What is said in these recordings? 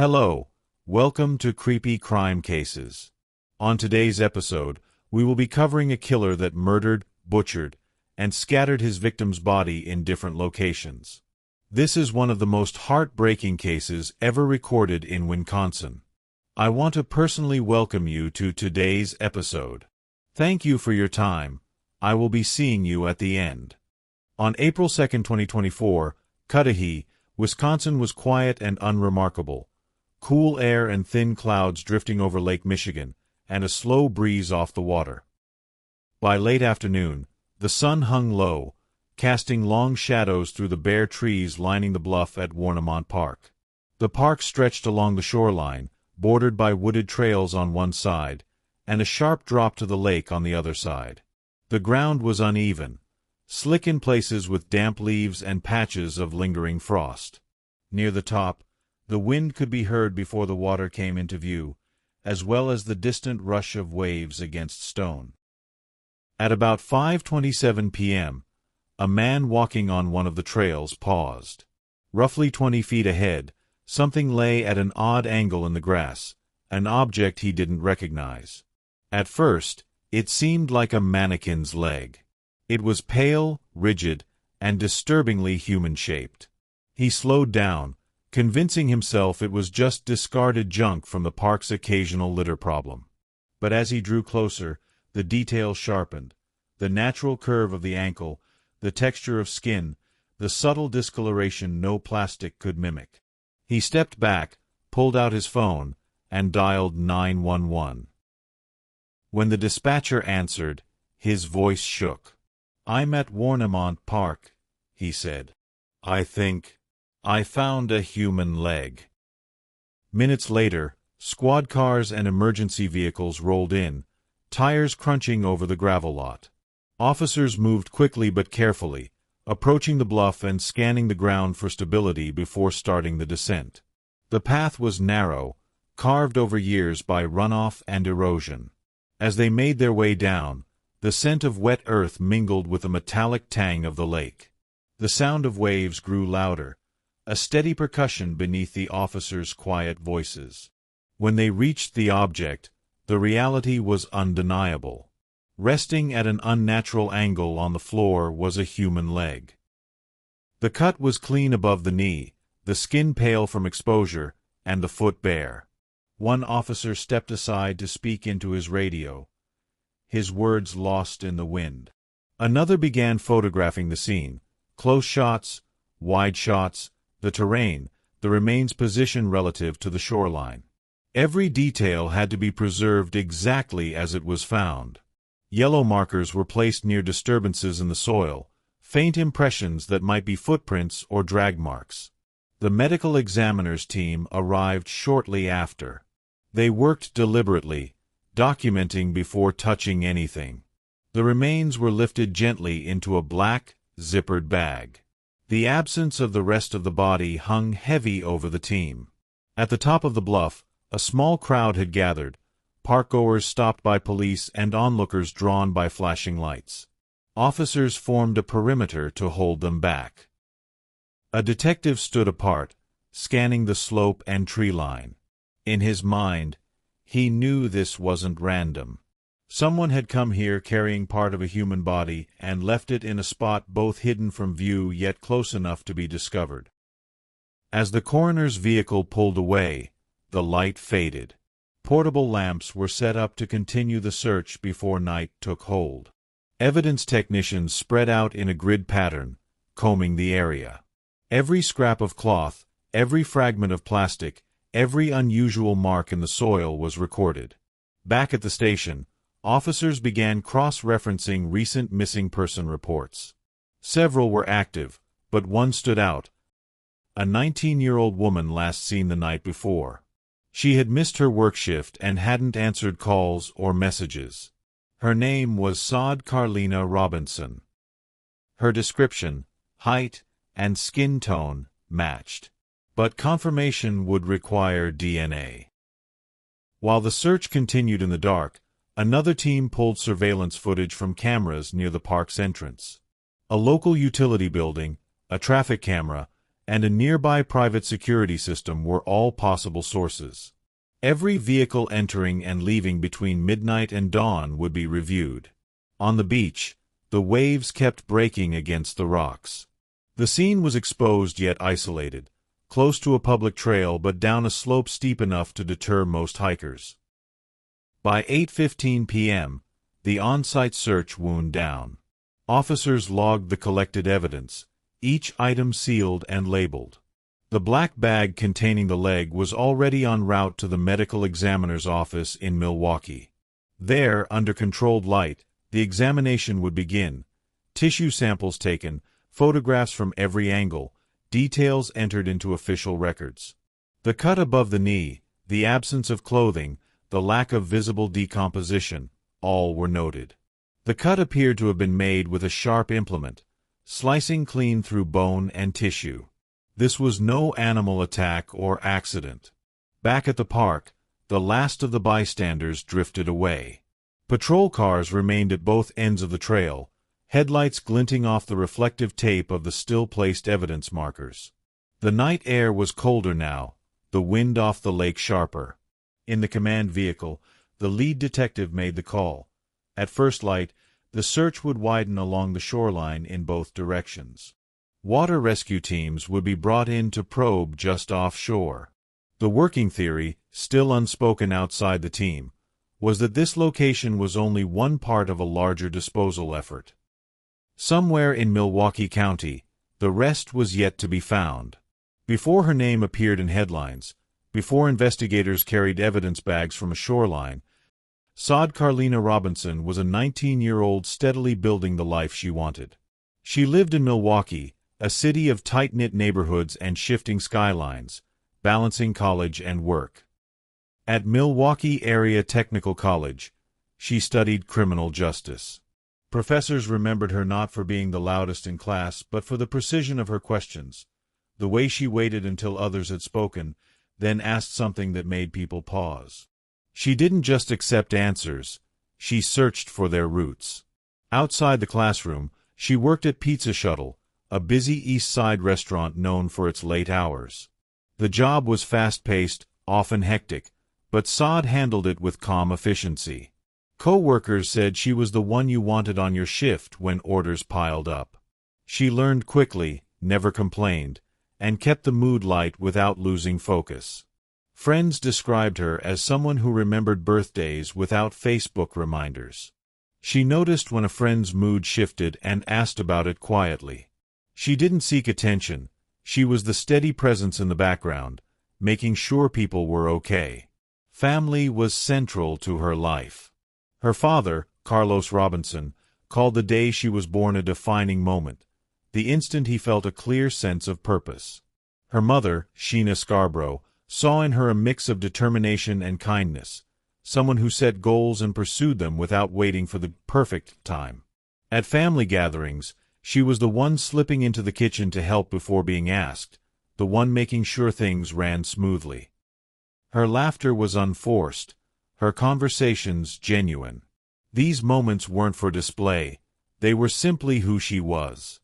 Hello, welcome to Creepy Crime Cases. On today's episode, we will be covering a killer that murdered, butchered, and scattered his victim's body in different locations. This is one of the most heartbreaking cases ever recorded in Wisconsin. I want to personally welcome you to today's episode. Thank you for your time. I will be seeing you at the end. On April 2, 2024, Cudahy, Wisconsin was quiet and unremarkable. Cool air and thin clouds drifting over Lake Michigan, and a slow breeze off the water. By late afternoon, the sun hung low, casting long shadows through the bare trees lining the bluff at Warnemont Park. The park stretched along the shoreline, bordered by wooded trails on one side, and a sharp drop to the lake on the other side. The ground was uneven, slick in places with damp leaves and patches of lingering frost. Near the top, the wind could be heard before the water came into view, as well as the distant rush of waves against stone. At about 5:27 p.m., a man walking on one of the trails paused. Roughly 20 feet ahead, something lay at an odd angle in the grass, an object he didn't recognize. At first, it seemed like a mannequin's leg. It was pale, rigid, and disturbingly human-shaped. He slowed down, convincing himself it was just discarded junk from the park's occasional litter problem. But as he drew closer, the details sharpened. The natural curve of the ankle, the texture of skin, the subtle discoloration no plastic could mimic. He stepped back, pulled out his phone, and dialed 911. When the dispatcher answered, his voice shook. "I'm at Warnemont Park," he said. I found a human leg." Minutes later, squad cars and emergency vehicles rolled in, tires crunching over the gravel lot. Officers moved quickly but carefully, approaching the bluff and scanning the ground for stability before starting the descent. The path was narrow, carved over years by runoff and erosion. As they made their way down, the scent of wet earth mingled with the metallic tang of the lake. The sound of waves grew louder, a steady percussion beneath the officers' quiet voices. When they reached the object, the reality was undeniable. Resting at an unnatural angle on the floor was a human leg. The cut was clean above the knee, the skin pale from exposure, and the foot bare. One officer stepped aside to speak into his radio, his words lost in the wind. Another began photographing the scene, close shots, wide shots, the terrain, the remains' position relative to the shoreline. Every detail had to be preserved exactly as it was found. Yellow markers were placed near disturbances in the soil, faint impressions that might be footprints or drag marks. The medical examiner's team arrived shortly after. They worked deliberately, documenting before touching anything. The remains were lifted gently into a black, zippered bag. The absence of the rest of the body hung heavy over the team. At the top of the bluff, a small crowd had gathered, parkgoers stopped by police and onlookers drawn by flashing lights. Officers formed a perimeter to hold them back. A detective stood apart, scanning the slope and tree line. In his mind, he knew this wasn't random. Someone had come here carrying part of a human body and left it in a spot both hidden from view yet close enough to be discovered. As the coroner's vehicle pulled away, the light faded. Portable lamps were set up to continue the search before night took hold. Evidence technicians spread out in a grid pattern, combing the area. Every scrap of cloth, every fragment of plastic, every unusual mark in the soil was recorded. Back at the station, officers began cross-referencing recent missing person reports. Several were active, but one stood out. A 19-year-old woman last seen the night before. She had missed her work shift and hadn't answered calls or messages. Her name was Sade Carleena Robinson. Her description, height, and skin tone matched. But confirmation would require DNA. While the search continued in the dark, another team pulled surveillance footage from cameras near the park's entrance. A local utility building, a traffic camera, and a nearby private security system were all possible sources. Every vehicle entering and leaving between midnight and dawn would be reviewed. On the beach, the waves kept breaking against the rocks. The scene was exposed yet isolated, close to a public trail but down a slope steep enough to deter most hikers. By 8:15 p.m., the on-site search wound down. Officers logged the collected evidence, each item sealed and labeled. The black bag containing the leg was already en route to the medical examiner's office in Milwaukee. There, under controlled light, the examination would begin. Tissue samples taken, photographs from every angle, details entered into official records. The cut above the knee, the absence of clothing, the lack of visible decomposition, all were noted. The cut appeared to have been made with a sharp implement, slicing clean through bone and tissue. This was no animal attack or accident. Back at the park, the last of the bystanders drifted away. Patrol cars remained at both ends of the trail, headlights glinting off the reflective tape of the still-placed evidence markers. The night air was colder now, the wind off the lake sharper. In the command vehicle, the lead detective made the call. At first light, the search would widen along the shoreline in both directions. Water rescue teams would be brought in to probe just offshore. The working theory, still unspoken outside the team, was that this location was only one part of a larger disposal effort. Somewhere in Milwaukee County, the rest was yet to be found. Before her name appeared in headlines, before investigators carried evidence bags from a shoreline, Sade Robinson was a 19-year-old steadily building the life she wanted. She lived in Milwaukee, a city of tight-knit neighborhoods and shifting skylines, balancing college and work. At Milwaukee Area Technical College, she studied criminal justice. Professors remembered her not for being the loudest in class, but for the precision of her questions, the way she waited until others had spoken, then asked something that made people pause. She didn't just accept answers, she searched for their roots. Outside the classroom, she worked at Pizza Shuttle, a busy East Side restaurant known for its late hours. The job was fast-paced, often hectic, but Sade handled it with calm efficiency. Co-workers said she was the one you wanted on your shift when orders piled up. She learned quickly, never complained, and kept the mood light without losing focus. Friends described her as someone who remembered birthdays without Facebook reminders. She noticed when a friend's mood shifted and asked about it quietly. She didn't seek attention, she was the steady presence in the background, making sure people were okay. Family was central to her life. Her father, Carlos Robinson, called the day she was born a defining moment, the instant he felt a clear sense of purpose. Her mother, Sheena Scarborough, saw in her a mix of determination and kindness, someone who set goals and pursued them without waiting for the perfect time. At family gatherings, she was the one slipping into the kitchen to help before being asked, the one making sure things ran smoothly. Her laughter was unforced, her conversations genuine. These moments weren't for display, they were simply who she was.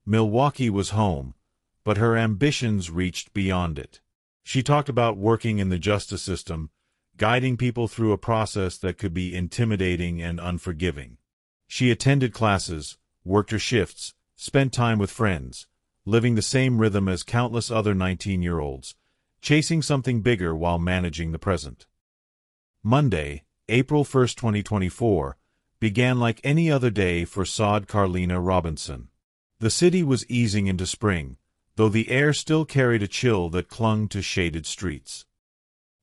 Milwaukee was home, but her ambitions reached beyond it. She talked about working in the justice system, guiding people through a process that could be intimidating and unforgiving. She attended classes, worked her shifts, spent time with friends, living the same rhythm as countless other 19-year-olds, chasing something bigger while managing the present. Monday, April 1, 2024, began like any other day for Sade Robinson. The city was easing into spring, though the air still carried a chill that clung to shaded streets.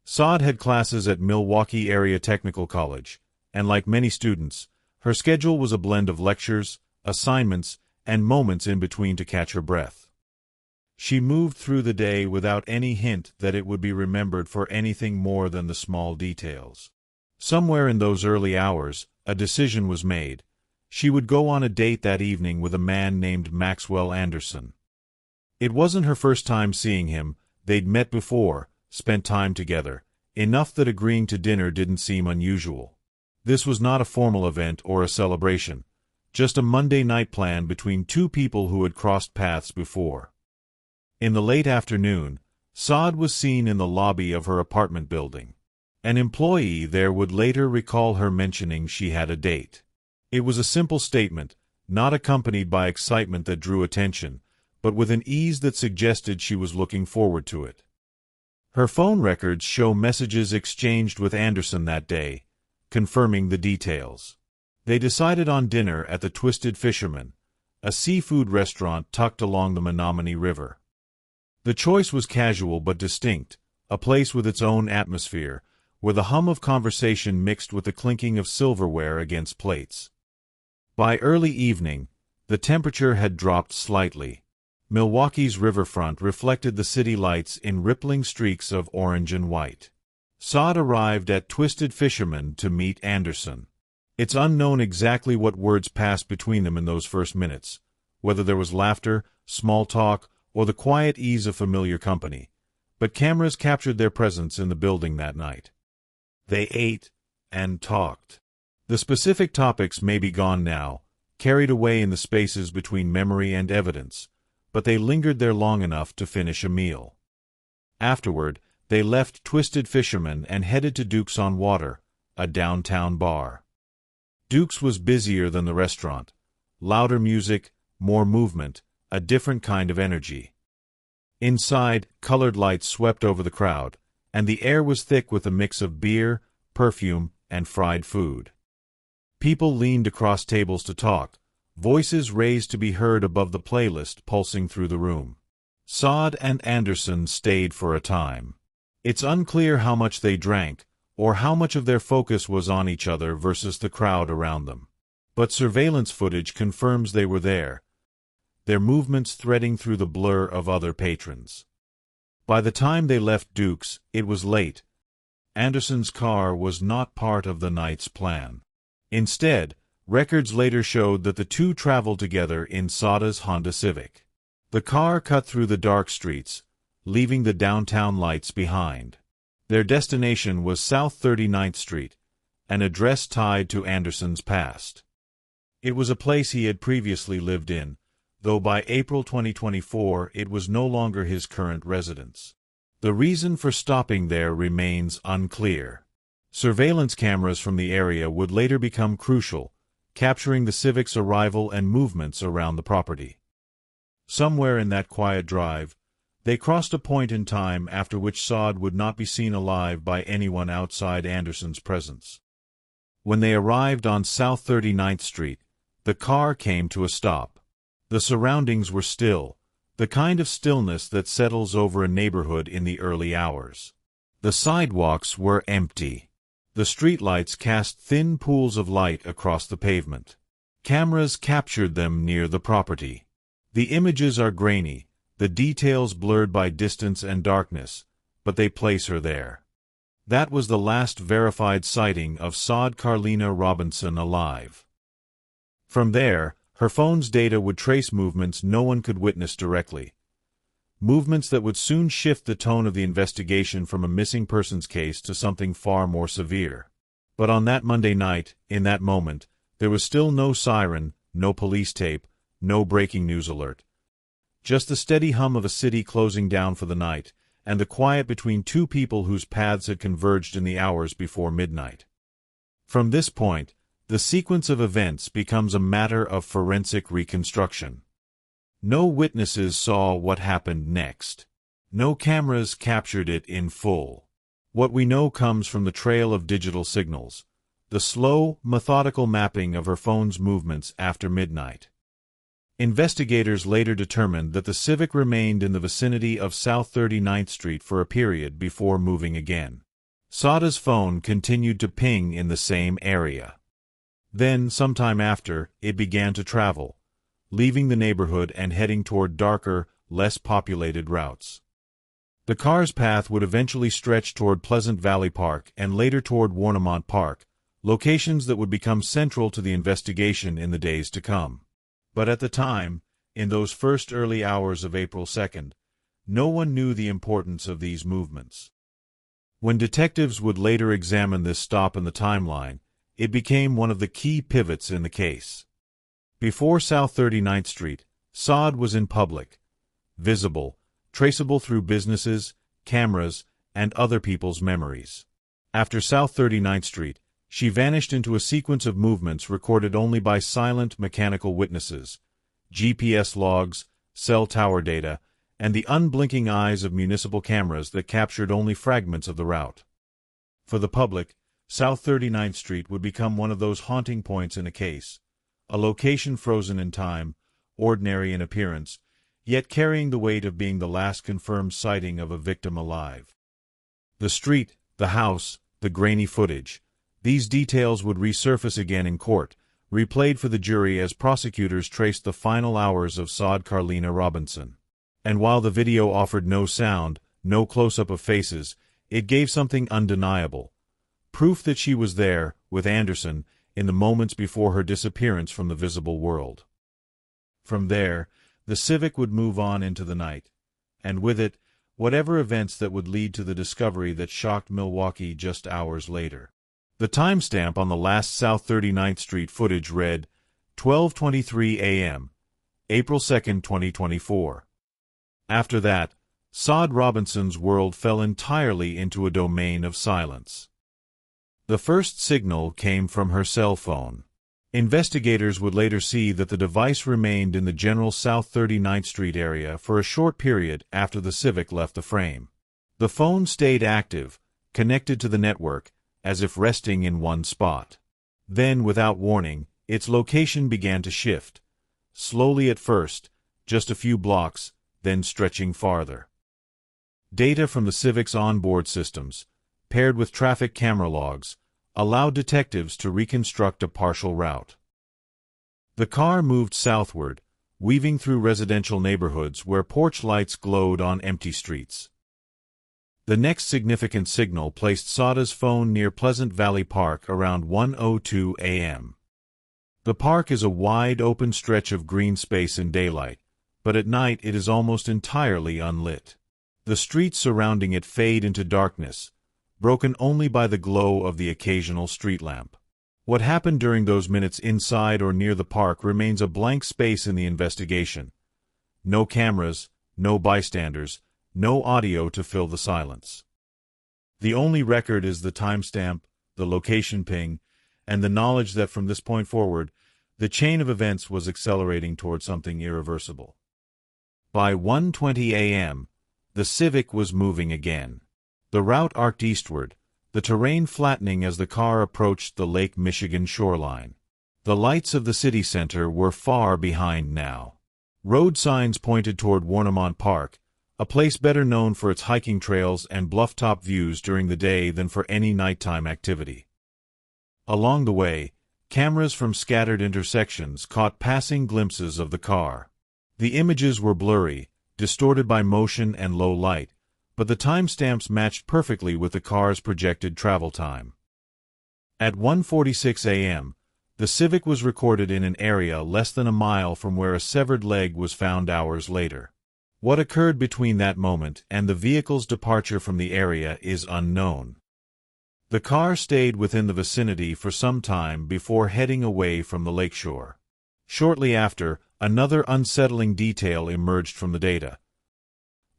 Sade had classes at Milwaukee Area Technical College, and like many students, her schedule was a blend of lectures, assignments, and moments in between to catch her breath. She moved through the day without any hint that it would be remembered for anything more than the small details. Somewhere in those early hours, a decision was made. She would go on a date that evening with a man named Maxwell Anderson. It wasn't her first time seeing him, they'd met before, spent time together, enough that agreeing to dinner didn't seem unusual. This was not a formal event or a celebration, just a Monday night plan between two people who had crossed paths before. In the late afternoon, Sade was seen in the lobby of her apartment building. An employee there would later recall her mentioning she had a date. It was a simple statement, not accompanied by excitement that drew attention, but with an ease that suggested she was looking forward to it. Her phone records show messages exchanged with Anderson that day, confirming the details. They decided on dinner at the Twisted Fisherman, a seafood restaurant tucked along the Menominee River. The choice was casual but distinct, a place with its own atmosphere, where the hum of conversation mixed with the clinking of silverware against plates. By early evening, the temperature had dropped slightly. Milwaukee's riverfront reflected the city lights in rippling streaks of orange and white. Sade arrived at Twisted Fisherman to meet Anderson. It's unknown exactly what words passed between them in those first minutes, whether there was laughter, small talk, or the quiet ease of familiar company, but cameras captured their presence in the building that night. They ate and talked. The specific topics may be gone now, carried away in the spaces between memory and evidence, but they lingered there long enough to finish a meal. Afterward, they left Twisted Fisherman and headed to Duke's on Water, a downtown bar. Duke's was busier than the restaurant. Louder music, more movement, a different kind of energy. Inside, colored lights swept over the crowd, and the air was thick with a mix of beer, perfume, and fried food. People leaned across tables to talk, voices raised to be heard above the playlist pulsing through the room. Sade and Anderson stayed for a time. It's unclear how much they drank, or how much of their focus was on each other versus the crowd around them. But surveillance footage confirms they were there, their movements threading through the blur of other patrons. By the time they left Duke's, it was late. Anderson's car was not part of the night's plan. Instead, records later showed that the two traveled together in Sade's Honda Civic. The car cut through the dark streets, leaving the downtown lights behind. Their destination was South 39th Street, an address tied to Anderson's past. It was a place he had previously lived in, though by April 2024 it was no longer his current residence. The reason for stopping there remains unclear. Surveillance cameras from the area would later become crucial, capturing the Civic's arrival and movements around the property. Somewhere in that quiet drive, they crossed a point in time after which Sade would not be seen alive by anyone outside Anderson's presence. When they arrived on South 39th Street, the car came to a stop. The surroundings were still, the kind of stillness that settles over a neighborhood in the early hours. The sidewalks were empty. The streetlights cast thin pools of light across the pavement. Cameras captured them near the property. The images are grainy, the details blurred by distance and darkness, but they place her there. That was the last verified sighting of Sade Carleena Robinson alive. From there, her phone's data would trace movements no one could witness directly. Movements that would soon shift the tone of the investigation from a missing persons case to something far more severe. But on that Monday night, in that moment, there was still no siren, no police tape, no breaking news alert. Just the steady hum of a city closing down for the night, and the quiet between two people whose paths had converged in the hours before midnight. From this point, the sequence of events becomes a matter of forensic reconstruction. No witnesses saw what happened next. No cameras captured it in full. What we know comes from the trail of digital signals, the slow, methodical mapping of her phone's movements after midnight. Investigators later determined that the Civic remained in the vicinity of South 39th Street for a period before moving again. Sade's phone continued to ping in the same area. Then, sometime after, it began to travel, leaving the neighborhood and heading toward darker, less populated routes. The car's path would eventually stretch toward Pleasant Valley Park and later toward Warnemont Park, locations that would become central to the investigation in the days to come. But at the time, in those first early hours of April 2nd, no one knew the importance of these movements. When detectives would later examine this stop in the timeline, it became one of the key pivots in the case. Before South 39th Street, Sade was in public, visible, traceable through businesses, cameras, and other people's memories. After South 39th Street, she vanished into a sequence of movements recorded only by silent mechanical witnesses, GPS logs, cell tower data, and the unblinking eyes of municipal cameras that captured only fragments of the route. For the public, South 39th Street would become one of those haunting points in a case, a location frozen in time, ordinary in appearance, yet carrying the weight of being the last confirmed sighting of a victim alive. The street, the house, the grainy footage, these details would resurface again in court, replayed for the jury as prosecutors traced the final hours of Sade Carleena Robinson. And while the video offered no sound, no close-up of faces, it gave something undeniable. Proof that she was there, with Anderson, in the moments before her disappearance from the visible world. From there, the Civic would move on into the night, and with it, whatever events that would lead to the discovery that shocked Milwaukee just hours later. The timestamp on the last South 39th Street footage read, 12:23 a.m., April 2, 2024. After that, Sade Robinson's world fell entirely into a domain of silence. The first signal came from her cell phone. Investigators would later see that the device remained in the general South 39th Street area for a short period after the Civic left the frame. The phone stayed active, connected to the network, as if resting in one spot. Then, without warning, its location began to shift, slowly at first, just a few blocks, then stretching farther. Data from the Civic's onboard systems, paired with traffic camera logs, allowed detectives to reconstruct a partial route. The car moved southward, weaving through residential neighborhoods where porch lights glowed on empty streets. The next significant signal placed Sade's phone near Pleasant Valley Park around 1:02 a.m. The park is a wide open stretch of green space in daylight, but at night it is almost entirely unlit. The streets surrounding it fade into darkness, broken only by the glow of the occasional street lamp. What happened during those minutes inside or near the park remains a blank space in the investigation. No cameras, no bystanders, no audio to fill the silence. The only record is the timestamp, the location ping, and the knowledge that from this point forward, the chain of events was accelerating toward something irreversible. By 1:20 a.m., the Civic was moving again. The route arced eastward, the terrain flattening as the car approached the Lake Michigan shoreline. The lights of the city center were far behind now. Road signs pointed toward Warnemont Park, a place better known for its hiking trails and bluff-top views during the day than for any nighttime activity. Along the way, cameras from scattered intersections caught passing glimpses of the car. The images were blurry, distorted by motion and low light, but the timestamps matched perfectly with the car's projected travel time. At 1:46 a.m., the Civic was recorded in an area less than a mile from where a severed leg was found hours later. What occurred between that moment and the vehicle's departure from the area is unknown. The car stayed within the vicinity for some time before heading away from the lakeshore. Shortly after, another unsettling detail emerged from the data.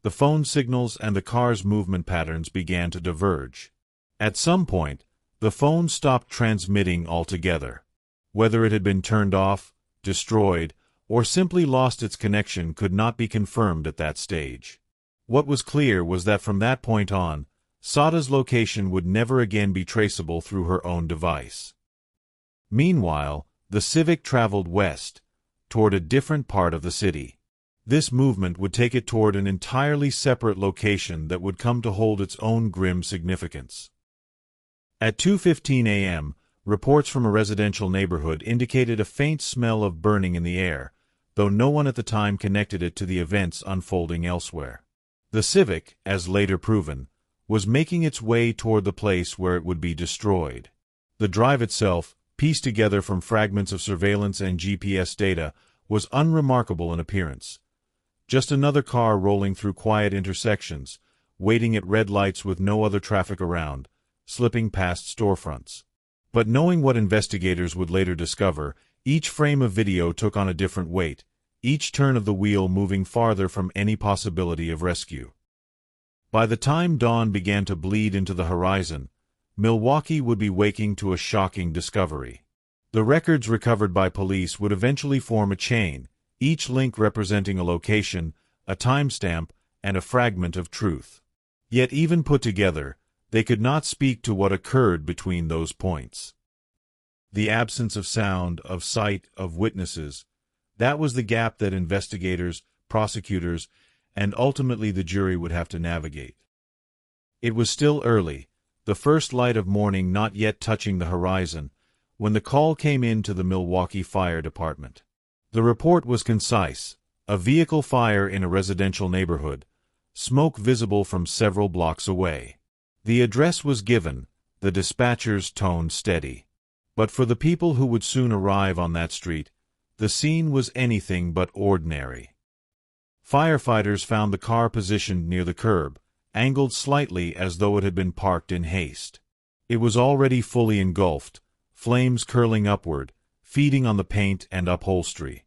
The phone signals and the car's movement patterns began to diverge. At some point, the phone stopped transmitting altogether. Whether it had been turned off, destroyed, or simply lost its connection could not be confirmed at that stage. What was clear was that from that point on, Sade's location would never again be traceable through her own device. Meanwhile, the Civic traveled west, toward a different part of the city. This movement would take it toward an entirely separate location that would come to hold its own grim significance. At 2:15 a.m., reports from a residential neighborhood indicated a faint smell of burning in the air, though no one at the time connected it to the events unfolding elsewhere. The Civic, as later proven, was making its way toward the place where it would be destroyed. The drive itself, pieced together from fragments of surveillance and GPS data, was unremarkable in appearance. Just another car rolling through quiet intersections, waiting at red lights with no other traffic around, slipping past storefronts. But knowing what investigators would later discover, each frame of video took on a different weight, each turn of the wheel moving farther from any possibility of rescue. By the time dawn began to bleed into the horizon, Milwaukee would be waking to a shocking discovery. The records recovered by police would eventually form a chain, each link representing a location, a timestamp, and a fragment of truth. Yet even put together, they could not speak to what occurred between those points. The absence of sound, of sight, of witnesses, that was the gap that investigators, prosecutors, and ultimately the jury would have to navigate. It was still early, the first light of morning not yet touching the horizon, when the call came in to the Milwaukee Fire Department. The report was concise: a vehicle fire in a residential neighborhood, smoke visible from several blocks away. The address was given, the dispatcher's tone steady. But for the people who would soon arrive on that street, the scene was anything but ordinary. Firefighters found the car positioned near the curb, angled slightly as though it had been parked in haste. It was already fully engulfed, flames curling upward, feeding on the paint and upholstery.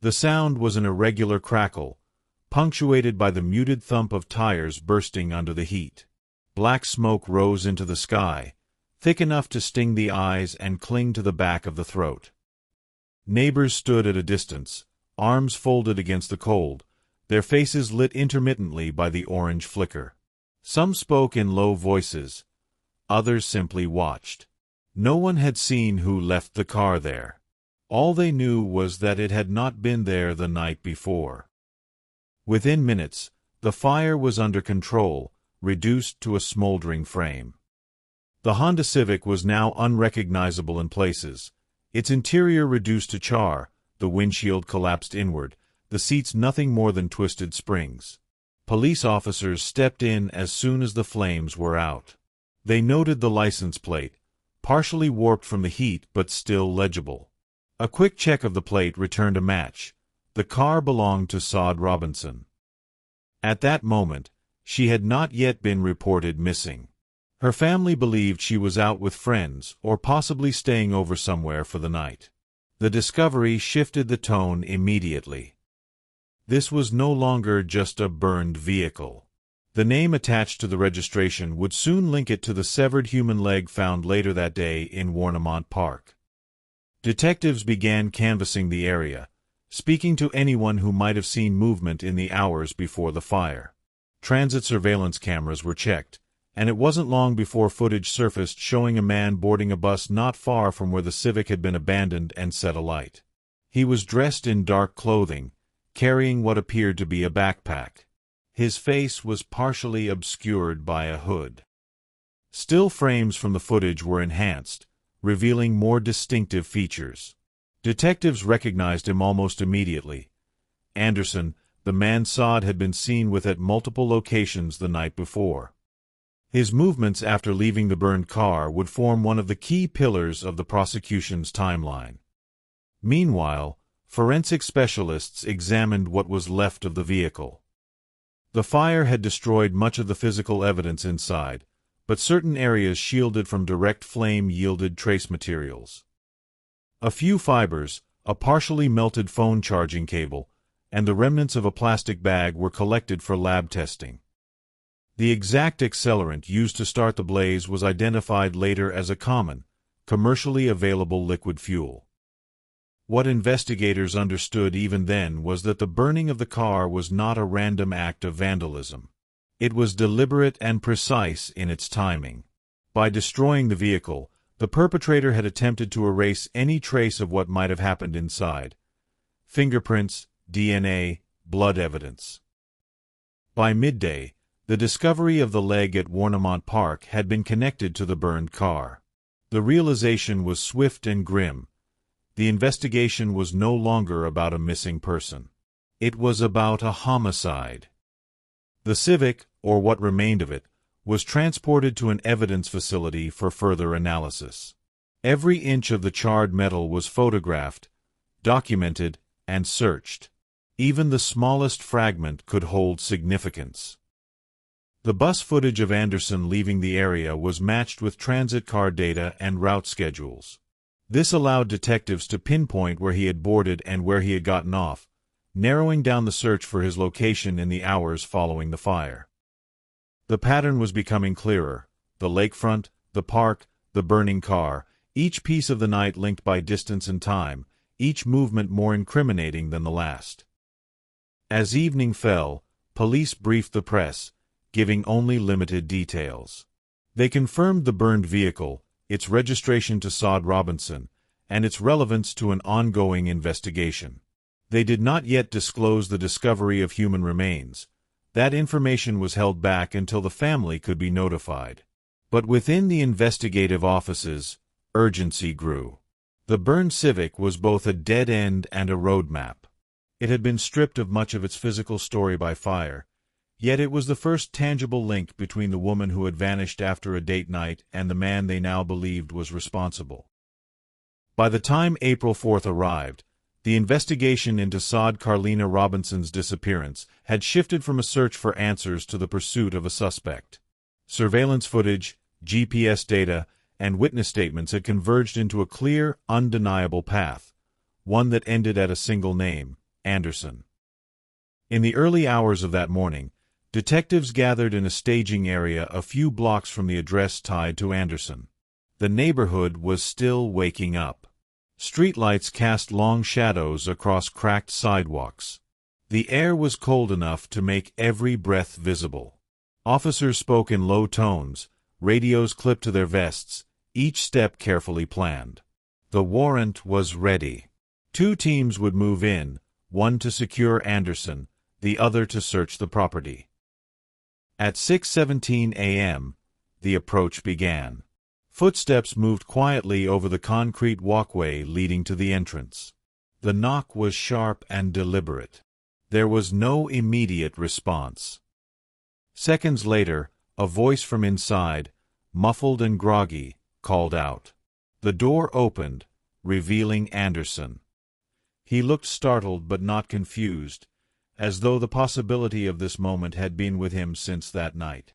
The sound was an irregular crackle, punctuated by the muted thump of tires bursting under the heat. Black smoke rose into the sky, thick enough to sting the eyes and cling to the back of the throat. Neighbors stood at a distance, arms folded against the cold, their faces lit intermittently by the orange flicker. Some spoke in low voices, others simply watched. No one had seen who left the car there. All they knew was that it had not been there the night before. Within minutes, the fire was under control, reduced to a smoldering frame. The Honda Civic was now unrecognizable in places, its interior reduced to char, the windshield collapsed inward, the seats nothing more than twisted springs. Police officers stepped in as soon as the flames were out. They noted the license plate, partially warped from the heat but still legible. A quick check of the plate returned a match. The car belonged to Sade Robinson. At that moment, she had not yet been reported missing. Her family believed she was out with friends or possibly staying over somewhere for the night. The discovery shifted the tone immediately. This was no longer just a burned vehicle. The name attached to the registration would soon link it to the severed human leg found later that day in Warnemont Park. Detectives began canvassing the area, speaking to anyone who might have seen movement in the hours before the fire. Transit surveillance cameras were checked, and it wasn't long before footage surfaced showing a man boarding a bus not far from where the Civic had been abandoned and set alight. He was dressed in dark clothing, carrying what appeared to be a backpack. His face was partially obscured by a hood. Still frames from the footage were enhanced, revealing more distinctive features. Detectives recognized him almost immediately. Anderson, the man Sade had been seen with at multiple locations the night before. His movements after leaving the burned car would form one of the key pillars of the prosecution's timeline. Meanwhile, forensic specialists examined what was left of the vehicle. The fire had destroyed much of the physical evidence inside, but certain areas shielded from direct flame yielded trace materials. A few fibers, a partially melted phone charging cable, and the remnants of a plastic bag were collected for lab testing. The exact accelerant used to start the blaze was identified later as a common, commercially available liquid fuel. What investigators understood even then was that the burning of the car was not a random act of vandalism. It was deliberate and precise in its timing. By destroying the vehicle, the perpetrator had attempted to erase any trace of what might have happened inside. Fingerprints, DNA, blood evidence. By midday, the discovery of the leg at Warnemont Park had been connected to the burned car. The realization was swift and grim. The investigation was no longer about a missing person. It was about a homicide. The Civic, or what remained of it, was transported to an evidence facility for further analysis. Every inch of the charred metal was photographed, documented, and searched. Even the smallest fragment could hold significance. The bus footage of Anderson leaving the area was matched with transit car data and route schedules. This allowed detectives to pinpoint where he had boarded and where he had gotten off, narrowing down the search for his location in the hours following the fire. The pattern was becoming clearer: the lakefront, the park, the burning car, each piece of the night linked by distance and time, each movement more incriminating than the last. As evening fell, police briefed the press, giving only limited details. They confirmed the burned vehicle, its registration to Sade Robinson, and its relevance to an ongoing investigation. They did not yet disclose the discovery of human remains. That information was held back until the family could be notified. But within the investigative offices, urgency grew. The burned Civic was both a dead end and a roadmap. It had been stripped of much of its physical story by fire, yet it was the first tangible link between the woman who had vanished after a date night and the man they now believed was responsible. By the time April 4th arrived, the investigation into Carleena Robinson's disappearance had shifted from a search for answers to the pursuit of a suspect. Surveillance footage, GPS data, and witness statements had converged into a clear, undeniable path, one that ended at a single name: Anderson. In the early hours of that morning, detectives gathered in a staging area a few blocks from the address tied to Anderson. The neighborhood was still waking up. Streetlights cast long shadows across cracked sidewalks. The air was cold enough to make every breath visible. Officers spoke in low tones, radios clipped to their vests, each step carefully planned. The warrant was ready. 2 teams would move in, one to secure Anderson, the other to search the property. At 6:17 a.m., the approach began. Footsteps moved quietly over the concrete walkway leading to the entrance. The knock was sharp and deliberate. There was no immediate response. Seconds later, a voice from inside, muffled and groggy, called out. The door opened, revealing Anderson. He looked startled but not confused, as though the possibility of this moment had been with him since that night.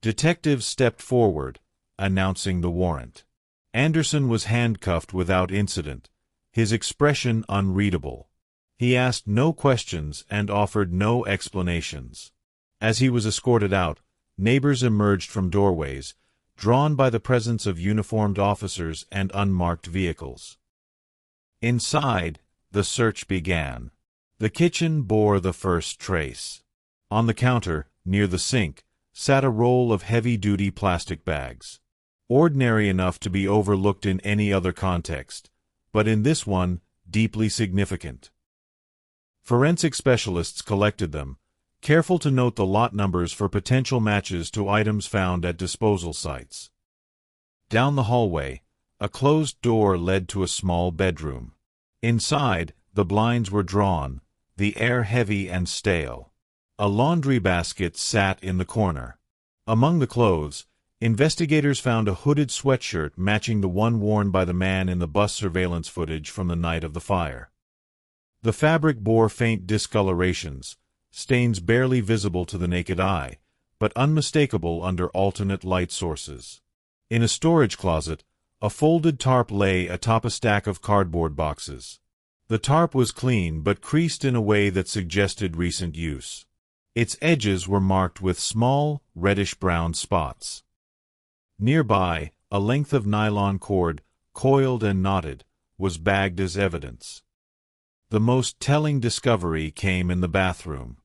Detectives stepped forward, announcing the warrant. Anderson was handcuffed without incident, his expression unreadable. He asked no questions and offered no explanations. As he was escorted out, neighbors emerged from doorways, drawn by the presence of uniformed officers and unmarked vehicles. Inside, the search began. The kitchen bore the first trace. On the counter, near the sink, sat a roll of heavy-duty plastic bags. Ordinary enough to be overlooked in any other context, but in this one, deeply significant. Forensic specialists collected them, careful to note the lot numbers for potential matches to items found at disposal sites. Down the hallway, a closed door led to a small bedroom. Inside, the blinds were drawn, the air heavy and stale. A laundry basket sat in the corner. Among the clothes, investigators found a hooded sweatshirt matching the one worn by the man in the bus surveillance footage from the night of the fire. The fabric bore faint discolorations, stains barely visible to the naked eye, but unmistakable under alternate light sources. In a storage closet, a folded tarp lay atop a stack of cardboard boxes. The tarp was clean but creased in a way that suggested recent use. Its edges were marked with small, reddish-brown spots. Nearby, a length of nylon cord, coiled and knotted, was bagged as evidence. The most telling discovery came in the bathroom.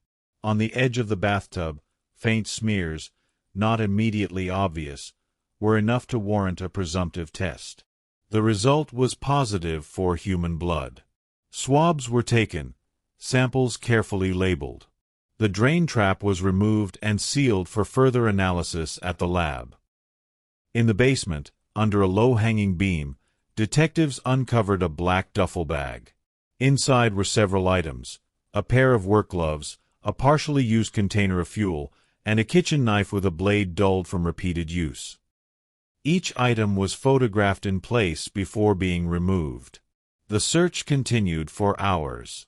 On the edge of the bathtub, faint smears, not immediately obvious, were enough to warrant a presumptive test. The result was positive for human blood. Swabs were taken, samples carefully labeled. The drain trap was removed and sealed for further analysis at the lab. In the basement, under a low-hanging beam, detectives uncovered a black duffel bag. Inside were several items: a pair of work gloves, a partially used container of fuel, and a kitchen knife with a blade dulled from repeated use. Each item was photographed in place before being removed. The search continued for hours.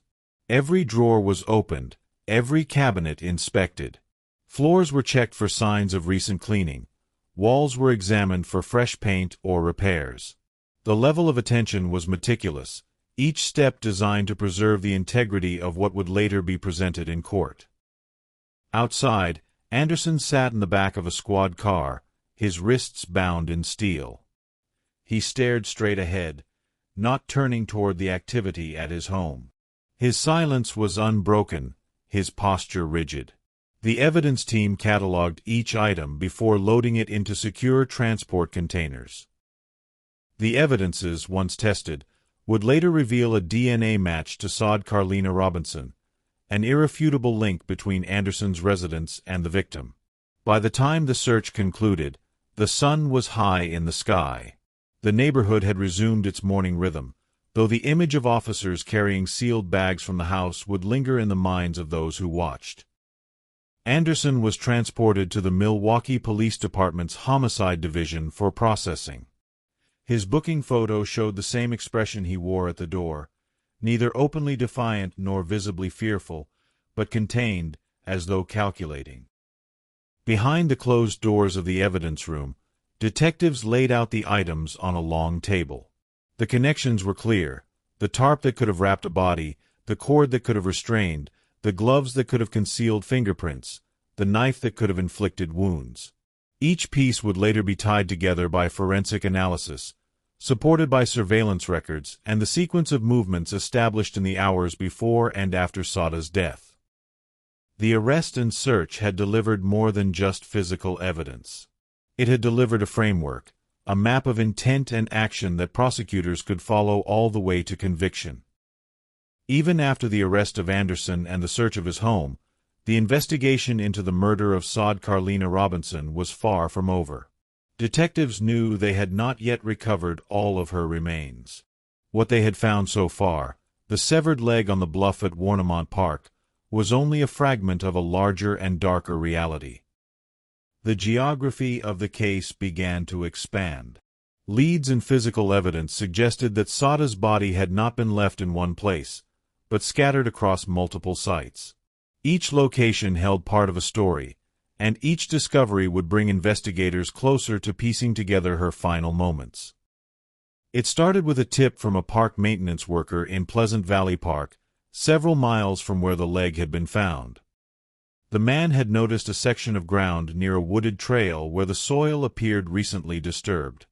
Every drawer was opened, every cabinet inspected. Floors were checked for signs of recent cleaning. Walls were examined for fresh paint or repairs. The level of attention was meticulous, each step designed to preserve the integrity of what would later be presented in court. Outside, Anderson sat in the back of a squad car, his wrists bound in steel. He stared straight ahead, not turning toward the activity at his home. His silence was unbroken, his posture rigid. The evidence team cataloged each item before loading it into secure transport containers. The evidences, once tested, would later reveal a DNA match to Carleena Robinson, an irrefutable link between Anderson's residence and the victim. By the time the search concluded, the sun was high in the sky. The neighborhood had resumed its morning rhythm, though the image of officers carrying sealed bags from the house would linger in the minds of those who watched. Anderson was transported to the Milwaukee Police Department's Homicide Division for processing. His booking photo showed the same expression he wore at the door, neither openly defiant nor visibly fearful, but contained, as though calculating. Behind the closed doors of the evidence room, detectives laid out the items on a long table. The connections were clear: the tarp that could have wrapped a body, the cord that could have restrained, the gloves that could have concealed fingerprints, the knife that could have inflicted wounds. Each piece would later be tied together by forensic analysis, supported by surveillance records and the sequence of movements established in the hours before and after Sade's death. The arrest and search had delivered more than just physical evidence. It had delivered a framework, a map of intent and action that prosecutors could follow all the way to conviction. Even after the arrest of Anderson and the search of his home, the investigation into the murder of Carleena Robinson was far from over. Detectives knew they had not yet recovered all of her remains. What they had found so far, the severed leg on the bluff at Warnemont Park, was only a fragment of a larger and darker reality. The geography of the case began to expand. Leads and physical evidence suggested that Sade's body had not been left in one place, but scattered across multiple sites. Each location held part of a story, and each discovery would bring investigators closer to piecing together her final moments. It started with a tip from a park maintenance worker in Pleasant Valley Park, several miles from where the leg had been found. The man had noticed a section of ground near a wooded trail where the soil appeared recently disturbed.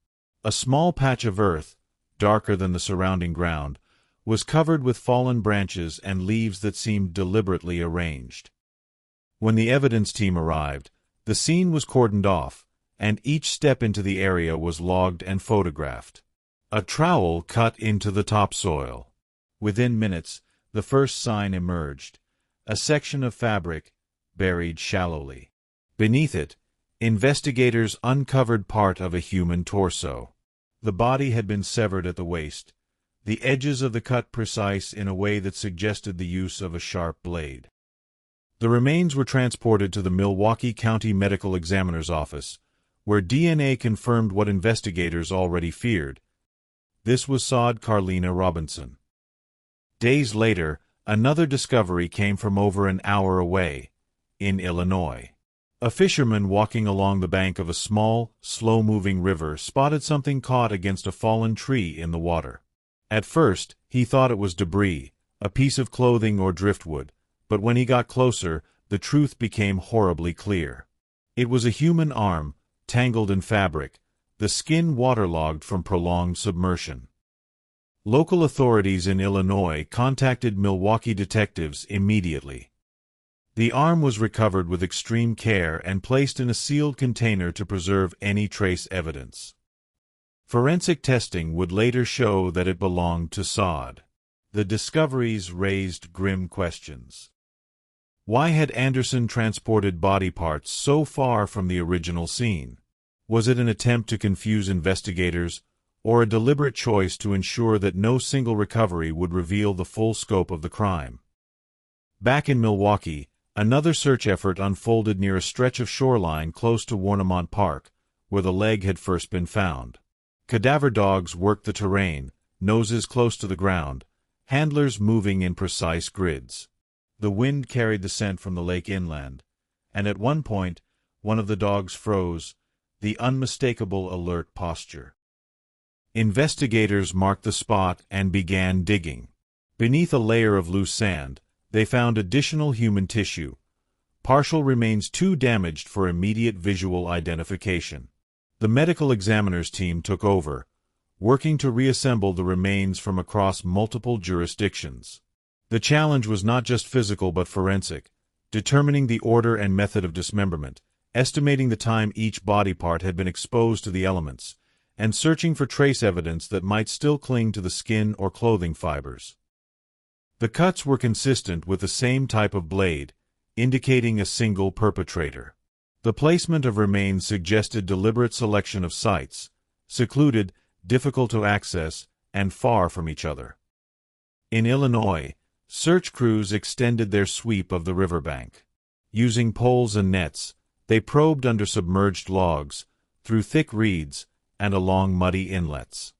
A small patch of earth, darker than the surrounding ground, was covered with fallen branches and leaves that seemed deliberately arranged. When the evidence team arrived, the scene was cordoned off, and each step into the area was logged and photographed. A trowel cut into the topsoil. Within minutes, the first sign emerged: a section of fabric buried shallowly. Beneath it, investigators uncovered part of a human torso. The body had been severed at the waist, the edges of the cut precise in a way that suggested the use of a sharp blade. The remains were transported to the Milwaukee County Medical Examiner's office, where DNA confirmed what investigators already feared. This was Carleena Robinson. Days later, another discovery came from over an hour away, in Illinois. A fisherman walking along the bank of a small, slow-moving river spotted something caught against a fallen tree in the water. At first, he thought it was debris, a piece of clothing or driftwood, but when he got closer, the truth became horribly clear. It was a human arm, tangled in fabric, the skin waterlogged from prolonged submersion. Local authorities in Illinois contacted Milwaukee detectives immediately. The arm was recovered with extreme care and placed in a sealed container to preserve any trace evidence. Forensic testing would later show that it belonged to Sade. The discoveries raised grim questions. Why had Anderson transported body parts so far from the original scene? Was it an attempt to confuse investigators, or a deliberate choice to ensure that no single recovery would reveal the full scope of the crime? Back in Milwaukee, another search effort unfolded near a stretch of shoreline close to Warnemont Park, where the leg had first been found. Cadaver dogs worked the terrain, noses close to the ground, handlers moving in precise grids. The wind carried the scent from the lake inland, and at one point, one of the dogs froze, the unmistakable alert posture. Investigators marked the spot and began digging. Beneath a layer of loose sand, they found additional human tissue, partial remains too damaged for immediate visual identification. The medical examiner's team took over, working to reassemble the remains from across multiple jurisdictions. The challenge was not just physical but forensic, determining the order and method of dismemberment, estimating the time each body part had been exposed to the elements, and searching for trace evidence that might still cling to the skin or clothing fibers. The cuts were consistent with the same type of blade, indicating a single perpetrator. The placement of remains suggested deliberate selection of sites, secluded, difficult to access, and far from each other. In Illinois, search crews extended their sweep of the riverbank. Using poles and nets, they probed under submerged logs, through thick reeds, and along muddy inlets.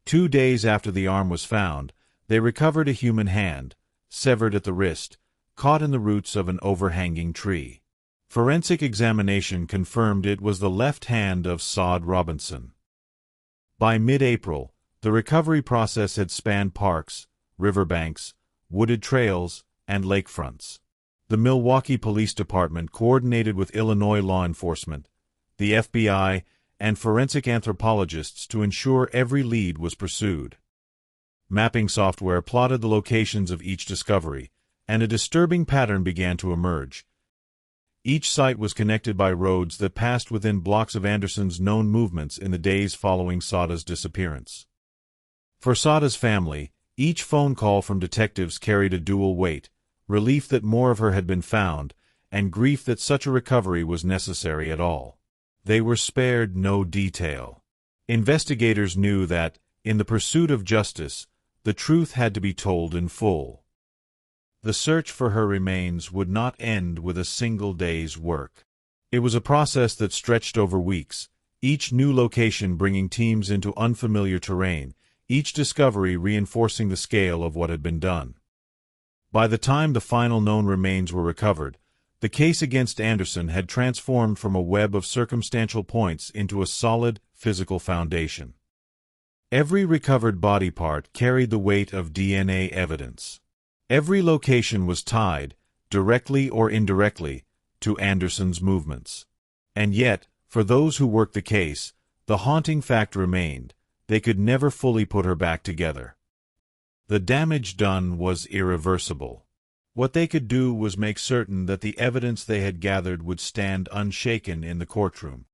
2 days after the arm was found, they recovered a human hand, severed at the wrist, caught in the roots of an overhanging tree. Forensic examination confirmed it was the left hand of Sade Robinson. By mid-April, the recovery process had spanned parks, riverbanks, wooded trails, and lakefronts. The Milwaukee Police Department coordinated with Illinois law enforcement, the FBI, and forensic anthropologists to ensure every lead was pursued. Mapping software plotted the locations of each discovery, and a disturbing pattern began to emerge. Each site was connected by roads that passed within blocks of Anderson's known movements in the days following Sade's disappearance. For Sade's family, each phone call from detectives carried a dual weight: relief that more of her had been found, and grief that such a recovery was necessary at all. They were spared no detail. Investigators knew that, in the pursuit of justice, the truth had to be told in full. The search for her remains would not end with a single day's work. It was a process that stretched over weeks, each new location bringing teams into unfamiliar terrain, each discovery reinforcing the scale of what had been done. By the time the final known remains were recovered, the case against Anderson had transformed from a web of circumstantial points into a solid, physical foundation. Every recovered body part carried the weight of DNA evidence. Every location was tied, directly or indirectly, to Anderson's movements. And yet, for those who worked the case, the haunting fact remained: they could never fully put her back together. The damage done was irreversible. What they could do was make certain that the evidence they had gathered would stand unshaken in the courtroom.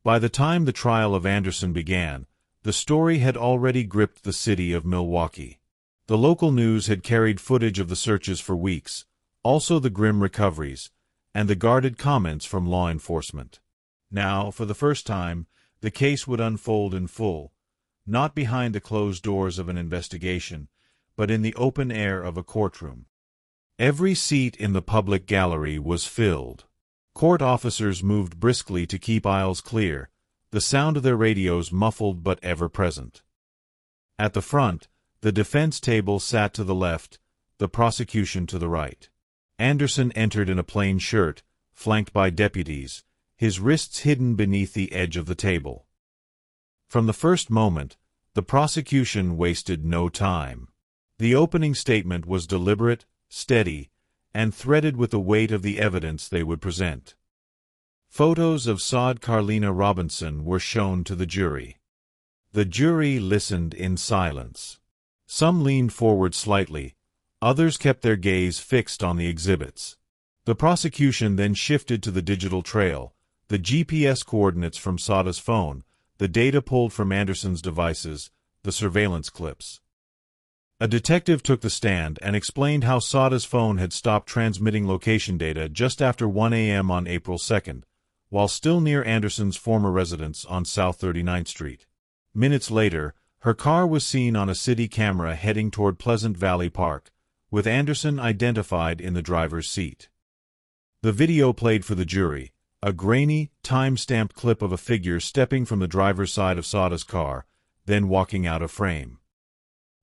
By the time the trial of Anderson began, the story had already gripped the city of Milwaukee. The local news had carried footage of the searches for weeks, also the grim recoveries, and the guarded comments from law enforcement. Now, for the first time, the case would unfold in full, not behind the closed doors of an investigation, but in the open air of a courtroom. Every seat in the public gallery was filled. Court officers moved briskly to keep aisles clear, the sound of their radios muffled but ever present. At the front, the defense table sat to the left, the prosecution to the right. Anderson entered in a plain shirt, flanked by deputies, his wrists hidden beneath the edge of the table. From the first moment, the prosecution wasted no time. The opening statement was deliberate, steady, and threaded with the weight of the evidence they would present. Photos of Carleena Robinson were shown to the jury. The jury listened in silence. Some leaned forward slightly, others kept their gaze fixed on the exhibits. The prosecution then shifted to the digital trail, the GPS coordinates from Sade's phone, the data pulled from Anderson's devices, the surveillance clips. A detective took the stand and explained how Sade's phone had stopped transmitting location data just after 1 a.m. on April 2nd, while still near Anderson's former residence on South 39th Street. Minutes later, her car was seen on a city camera heading toward Pleasant Valley Park, with Anderson identified in the driver's seat. The video played for the jury, a grainy, time-stamped clip of a figure stepping from the driver's side of Sade's car, then walking out of frame.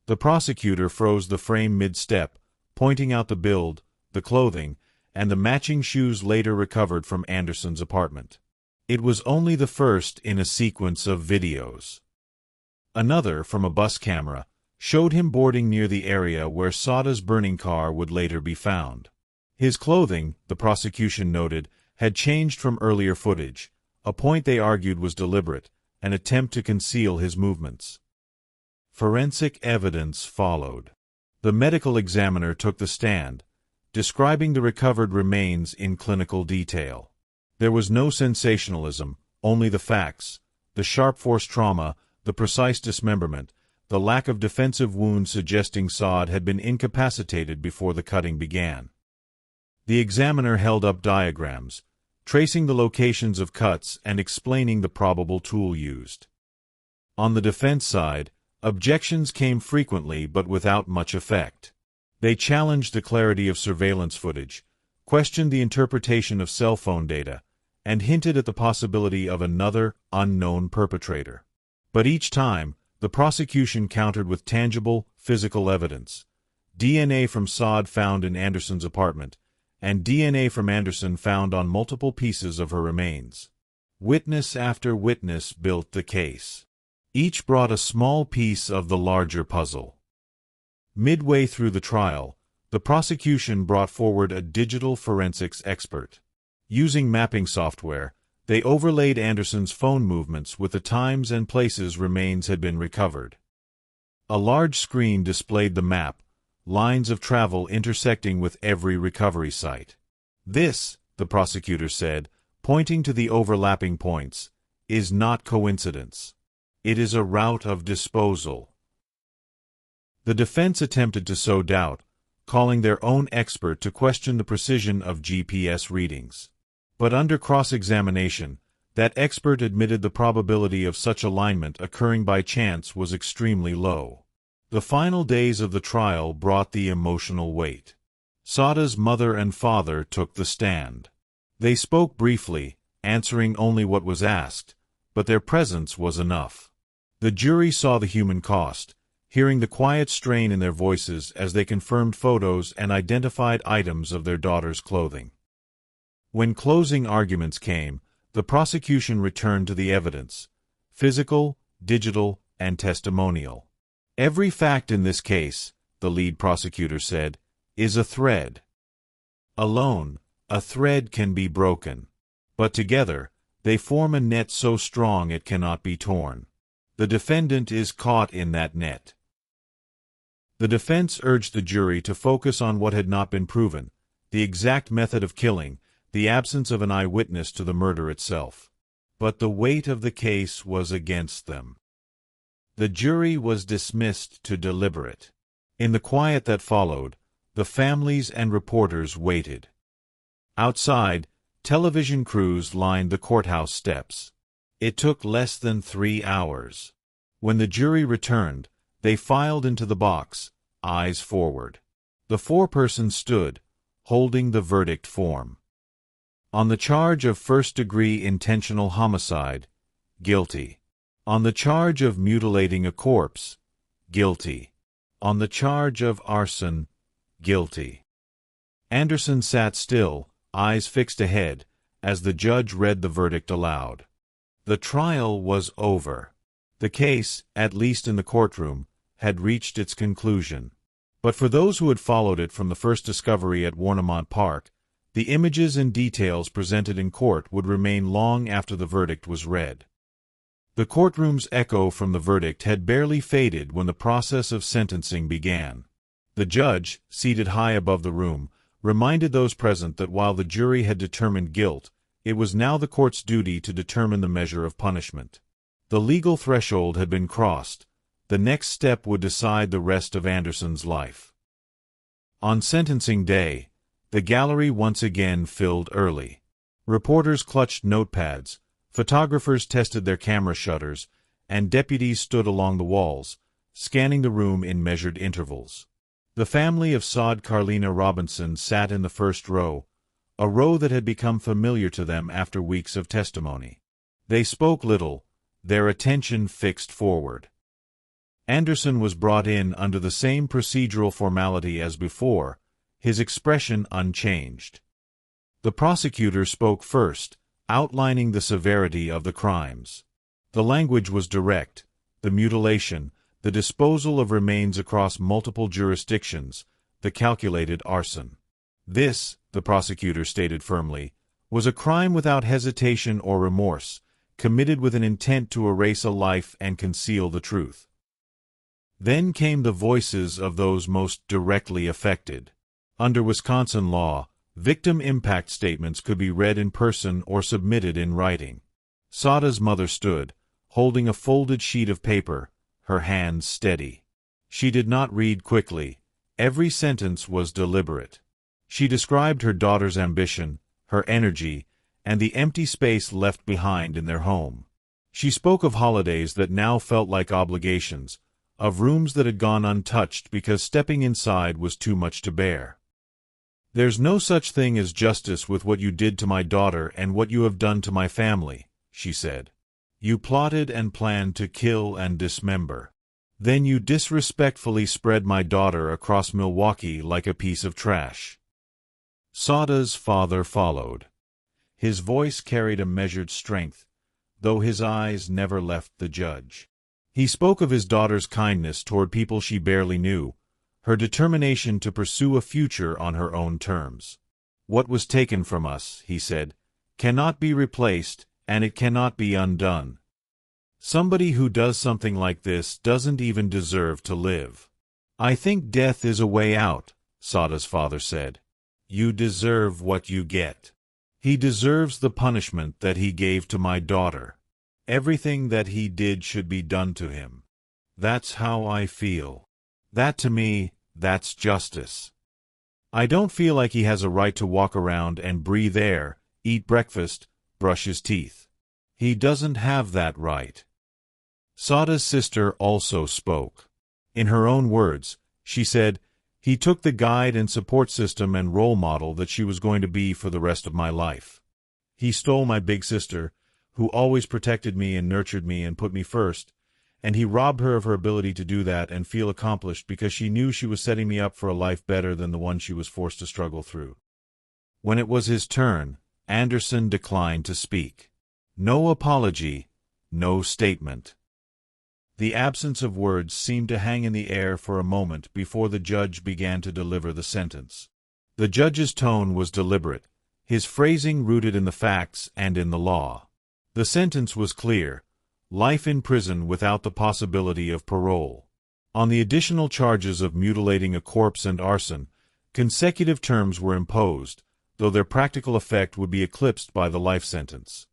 The prosecutor froze the frame mid-step, pointing out the build, the clothing, and the matching shoes later recovered from Anderson's apartment. It was only the first in a sequence of videos. Another, from a bus camera, showed him boarding near the area where Sade's burning car would later be found. His clothing, the prosecution noted, had changed from earlier footage, a point they argued was deliberate, an attempt to conceal his movements. Forensic evidence followed. The medical examiner took the stand, describing the recovered remains in clinical detail. There was no sensationalism, only the facts, the sharp force trauma, the precise dismemberment, the lack of defensive wounds suggesting Sade had been incapacitated before the cutting began. The examiner held up diagrams, tracing the locations of cuts and explaining the probable tool used. On the defense side, objections came frequently but without much effect. They challenged the clarity of surveillance footage, questioned the interpretation of cell phone data, and hinted at the possibility of another, unknown perpetrator. But each time, the prosecution countered with tangible, physical evidence. DNA from Sade found in Anderson's apartment, and DNA from Anderson found on multiple pieces of her remains. Witness after witness built the case. Each brought a small piece of the larger puzzle. Midway through the trial, the prosecution brought forward a digital forensics expert. Using mapping software, they overlaid Anderson's phone movements with the times and places remains had been recovered. A large screen displayed the map, lines of travel intersecting with every recovery site. This, the prosecutor said, pointing to the overlapping points, is not coincidence. It is a route of disposal. The defense attempted to sow doubt, calling their own expert to question the precision of GPS readings. But under cross-examination, that expert admitted the probability of such alignment occurring by chance was extremely low. The final days of the trial brought the emotional weight. Sade's mother and father took the stand. They spoke briefly, answering only what was asked, but their presence was enough. The jury saw the human cost, hearing the quiet strain in their voices as they confirmed photos and identified items of their daughter's clothing. When closing arguments came, the prosecution returned to the evidence: physical, digital, and testimonial. Every fact in this case, the lead prosecutor said, is a thread. Alone, a thread can be broken. But together, they form a net so strong it cannot be torn. The defendant is caught in that net. The defense urged the jury to focus on what had not been proven: the exact method of killing, the absence of an eyewitness to the murder itself. But the weight of the case was against them. The jury was dismissed to deliberate. In the quiet that followed, the families and reporters waited. Outside, television crews lined the courthouse steps. It took less than 3 hours. When the jury returned, they filed into the box, eyes forward. The foreperson stood, holding the verdict form. On the charge of first-degree intentional homicide, guilty. On the charge of mutilating a corpse, guilty. On the charge of arson, guilty. Anderson sat still, eyes fixed ahead, as the judge read the verdict aloud. The trial was over. The case, at least in the courtroom, had reached its conclusion. But for those who had followed it from the first discovery at Warnemont Park, the images and details presented in court would remain long after the verdict was read. The courtroom's echo from the verdict had barely faded when the process of sentencing began. The judge, seated high above the room, reminded those present that while the jury had determined guilt, it was now the court's duty to determine the measure of punishment. The legal threshold had been crossed. The next step would decide the rest of Anderson's life. On sentencing day, the gallery once again filled early. Reporters clutched notepads, photographers tested their camera shutters, and deputies stood along the walls, scanning the room in measured intervals. The family of Sade Carleena Robinson sat in the first row, a row that had become familiar to them after weeks of testimony. They spoke little, their attention fixed forward. Anderson was brought in under the same procedural formality as before, his expression unchanged. The prosecutor spoke first, outlining the severity of the crimes. The language was direct, the mutilation, the disposal of remains across multiple jurisdictions, the calculated arson. This, the prosecutor stated firmly, was a crime without hesitation or remorse, committed with an intent to erase a life and conceal the truth. Then came the voices of those most directly affected. Under Wisconsin law, victim impact statements could be read in person or submitted in writing. Sade's mother stood, holding a folded sheet of paper, her hands steady. She did not read quickly. Every sentence was deliberate. She described her daughter's ambition, her energy, and the empty space left behind in their home. She spoke of holidays that now felt like obligations, of rooms that had gone untouched because stepping inside was too much to bear. "There's no such thing as justice with what you did to my daughter and what you have done to my family," she said. "You plotted and planned to kill and dismember. Then you disrespectfully spread my daughter across Milwaukee like a piece of trash." Sade's father followed. His voice carried a measured strength, though his eyes never left the judge. He spoke of his daughter's kindness toward people she barely knew, her determination to pursue a future on her own terms. "What was taken from us," he said, "cannot be replaced, and it cannot be undone. Somebody who does something like this doesn't even deserve to live." "I think death is a way out," Sade's father said. "You deserve what you get. He deserves the punishment that he gave to my daughter. Everything that he did should be done to him. That's how I feel. That to me, that's justice. I don't feel like he has a right to walk around and breathe air, eat breakfast, brush his teeth. He doesn't have that right." Sade's sister also spoke. In her own words, she said, "He took the guide and support system and role model that she was going to be for the rest of my life. He stole my big sister, who always protected me and nurtured me and put me first, and he robbed her of her ability to do that and feel accomplished because she knew she was setting me up for a life better than the one she was forced to struggle through." When it was his turn, Anderson declined to speak. No apology, no statement. The absence of words seemed to hang in the air for a moment before the judge began to deliver the sentence. The judge's tone was deliberate, his phrasing rooted in the facts and in the law. The sentence was clear: life in prison without the possibility of parole. On the additional charges of mutilating a corpse and arson, consecutive terms were imposed, though their practical effect would be eclipsed by the life sentence.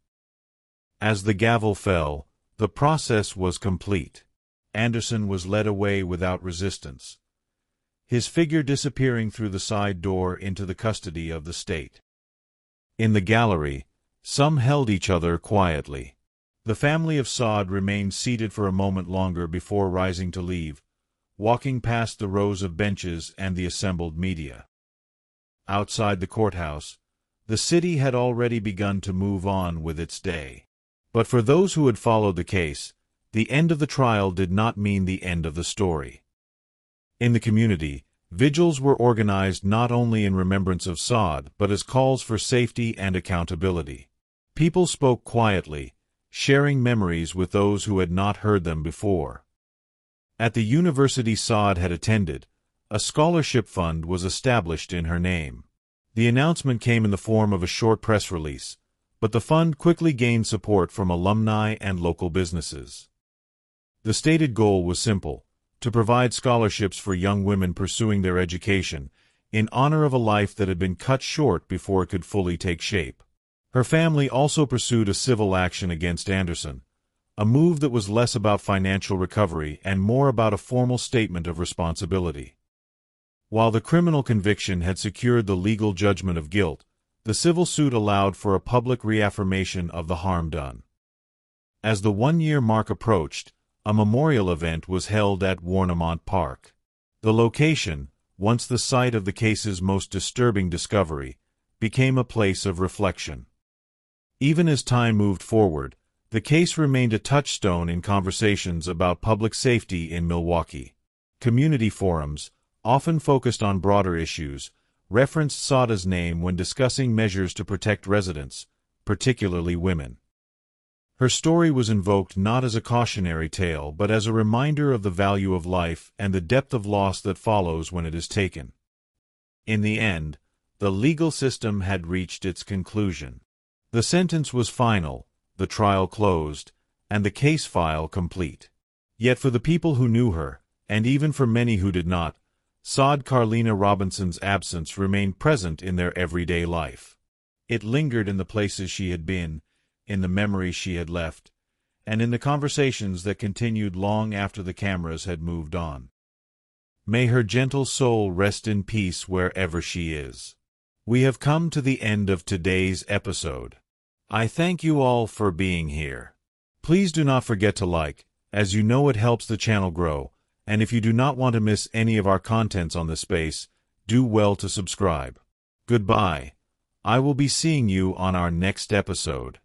As the gavel fell, the process was complete. Anderson was led away without resistance, his figure disappearing through the side door into the custody of the state. In the gallery, some held each other quietly. The family of Sade remained seated for a moment longer before rising to leave, walking past the rows of benches and the assembled media. Outside the courthouse, the city had already begun to move on with its day. But for those who had followed the case, the end of the trial did not mean the end of the story. In the community, vigils were organized not only in remembrance of Sade, but as calls for safety and accountability. People spoke quietly, sharing memories with those who had not heard them before. At the university Sade had attended, a scholarship fund was established in her name. The announcement came in the form of a short press release, but the fund quickly gained support from alumni and local businesses. The stated goal was simple: to provide scholarships for young women pursuing their education, in honor of a life that had been cut short before it could fully take shape. Her family also pursued a civil action against Anderson, a move that was less about financial recovery and more about a formal statement of responsibility. While the criminal conviction had secured the legal judgment of guilt, the civil suit allowed for a public reaffirmation of the harm done. As the one-year mark approached, a memorial event was held at Warnemont Park. The location, once the site of the case's most disturbing discovery, became a place of reflection. Even as time moved forward, the case remained a touchstone in conversations about public safety in Milwaukee. Community forums, often focused on broader issues, referenced Sade's name when discussing measures to protect residents, particularly women. Her story was invoked not as a cautionary tale but as a reminder of the value of life and the depth of loss that follows when it is taken. In the end, the legal system had reached its conclusion. The sentence was final, the trial closed, and the case file complete. Yet for the people who knew her, and even for many who did not, Sade Carleena Robinson's absence remained present in their everyday life. It lingered in the places she had been, in the memories she had left, and in the conversations that continued long after the cameras had moved on. May her gentle soul rest in peace wherever she is. We have come to the end of today's episode. I thank you all for being here. Please do not forget to like, as you know it helps the channel grow, and if you do not want to miss any of our contents on this space, do well to subscribe. Goodbye. I will be seeing you on our next episode.